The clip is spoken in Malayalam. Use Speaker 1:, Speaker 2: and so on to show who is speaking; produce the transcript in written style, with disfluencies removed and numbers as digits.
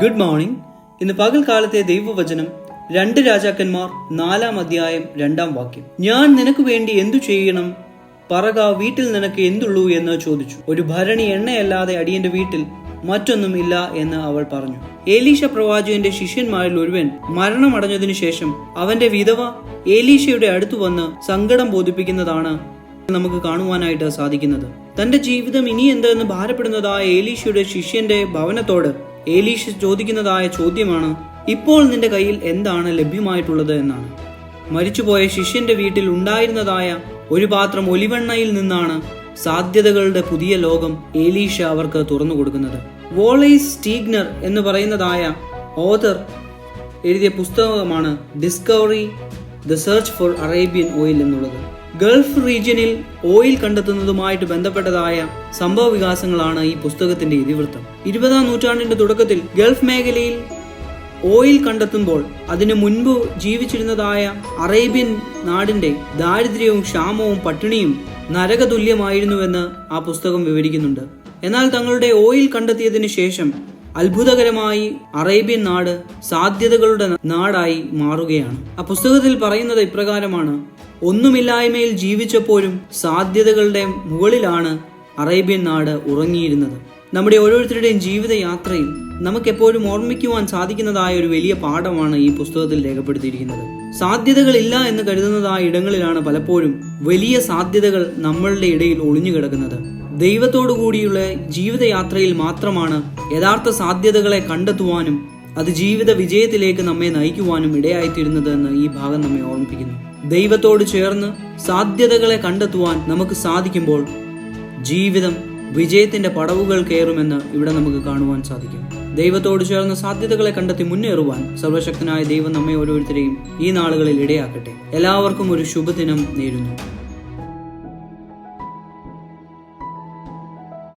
Speaker 1: Good morning. ഇന്ന് പകൽക്കാലത്തെ ദൈവവചനം 2 രാജാക്കന്മാർ 4-ാം അധ്യായം 2-ാം വാക്യം. ഞാൻ നിനക്ക് വേണ്ടി എന്തു ചെയ്യണം, പറക, വീട്ടിൽ നിനക്ക് എന്തുള്ളൂ എന്ന് ചോദിച്ചു. ഒരു ഭരണി എണ്ണയല്ലാതെ അടിയന്റെ വീട്ടിൽ മറ്റൊന്നും ഇല്ല എന്ന് അവൾ പറഞ്ഞു. ഏലീശ പ്രവാചകന്റെ ശിഷ്യന്മാരിൽ ഒരുവൻ മരണമടഞ്ഞതിനു ശേഷം അവന്റെ വിധവ ഏലീശയുടെ അടുത്തു വന്ന് സങ്കടം ബോധിപ്പിക്കുന്നതാണ് നമുക്ക് കാണുവാനായിട്ട് സാധിക്കുന്നത്. തന്റെ ജീവിതം ഇനി എന്തെന്ന് ഭാരപ്പെടുന്നതായ ഏലീശയുടെ ശിഷ്യന്റെ ഭവനത്തോട് ഏലീശ ചോദിക്കുന്നതായ ചോദ്യമാണ്, ഇപ്പോൾ നിന്റെ കയ്യിൽ എന്താണ് ലഭ്യമായിട്ടുള്ളത് എന്നാണ്. മരിച്ചുപോയ ശിഷ്യന്റെ വീട്ടിൽ ഉണ്ടായിരുന്നതായ ഒരു പാത്രം ഒലിവെണ്ണയിൽ നിന്നാണ് സാധ്യതകളുടെ പുതിയ ലോകം ഏലീശ അവർക്ക് തുറന്നു കൊടുക്കുന്നത്. വോളേസ് സ്റ്റീഗ്നർ എന്ന് പറയുന്നതായ ഓഥർ എഴുതിയ പുസ്തകമാണ് discovery the search for Arabian oil എന്നുള്ളത്. ഗൾഫ് റീജിയനിൽ ഓയിൽ കണ്ടെത്തുന്നതുമായിട്ട് ബന്ധപ്പെട്ടതായ സംഭവ വികാസങ്ങളാണ് ഈ പുസ്തകത്തിന്റെ ഇതിവൃത്തം. 20-ാം നൂറ്റാണ്ടിന്റെ തുടക്കത്തിൽ ഗൾഫ് മേഖലയിൽ ഓയിൽ കണ്ടെത്തുമ്പോൾ അതിനു മുൻപ് ജീവിച്ചിരുന്നതായ അറേബ്യൻ നാടിന്റെ ദാരിദ്ര്യവും ക്ഷാമവും പട്ടിണിയും നരകതുല്യമായിരുന്നുവെന്ന് ആ പുസ്തകം വിവരിക്കുന്നുണ്ട്. എന്നാൽ തങ്ങളുടെ ഓയിൽ കണ്ടെത്തിയതിനു ശേഷം അത്ഭുതകരമായി അറേബ്യൻ നാട് സാധ്യതകളുടെ നാടായി മാറുകയാണ്. ആ പുസ്തകത്തിൽ പറയുന്നത് ഇപ്രകാരമാണ്: ഒന്നുമില്ലായ്മയിൽ ജീവിച്ചപ്പോഴും സാധ്യതകളുടെ മുകളിലാണ് അറേബ്യൻ നാട് ഉറങ്ങിയിരുന്നത്. നമ്മുടെ ഓരോരുത്തരുടെയും ജീവിതയാത്രയിൽ നമുക്കെപ്പോഴും ഓർമ്മിക്കുവാൻ സാധിക്കുന്നതായ ഒരു വലിയ പാഠമാണ് ഈ പുസ്തകത്തിൽ രേഖപ്പെടുത്തിയിരിക്കുന്നത്. സാധ്യതകളില്ല എന്ന് കരുതുന്നതായ ഇടങ്ങളിലാണ് പലപ്പോഴും വലിയ സാധ്യതകൾ നമ്മളുടെ ഇടയിൽ ഒളിഞ്ഞു കിടക്കുന്നത്. ദൈവത്തോടു കൂടിയുള്ള ജീവിതയാത്രയിൽ മാത്രമാണ് യഥാർത്ഥ സാധ്യതകളെ കണ്ടെത്തുവാനും അത് ജീവിത വിജയത്തിലേക്ക് നമ്മെ നയിക്കുവാനും ഇടയായിത്തീരുന്നത് എന്ന് ഈ ഭാഗം നമ്മെ ഓർമ്മിപ്പിക്കുന്നു. ദൈവത്തോട് ചേർന്ന് സാധ്യതകളെ കണ്ടെത്തുവാൻ നമുക്ക് സാധിക്കുമ്പോൾ ജീവിതം വിജയത്തിന്റെ പടവുകൾ കയറുമെന്ന് ഇവിടെ നമുക്ക് കാണുവാൻ സാധിക്കും. ദൈവത്തോട് ചേർന്ന് സാധ്യതകളെ കണ്ടെത്തി മുന്നേറുവാൻ സർവശക്തനായ ദൈവം നമ്മെ ഓരോരുത്തരെയും ഈ നാളുകളിൽ ഇടയാക്കട്ടെ. എല്ലാവർക്കും ഒരു ശുഭദിനം നേരുന്നു.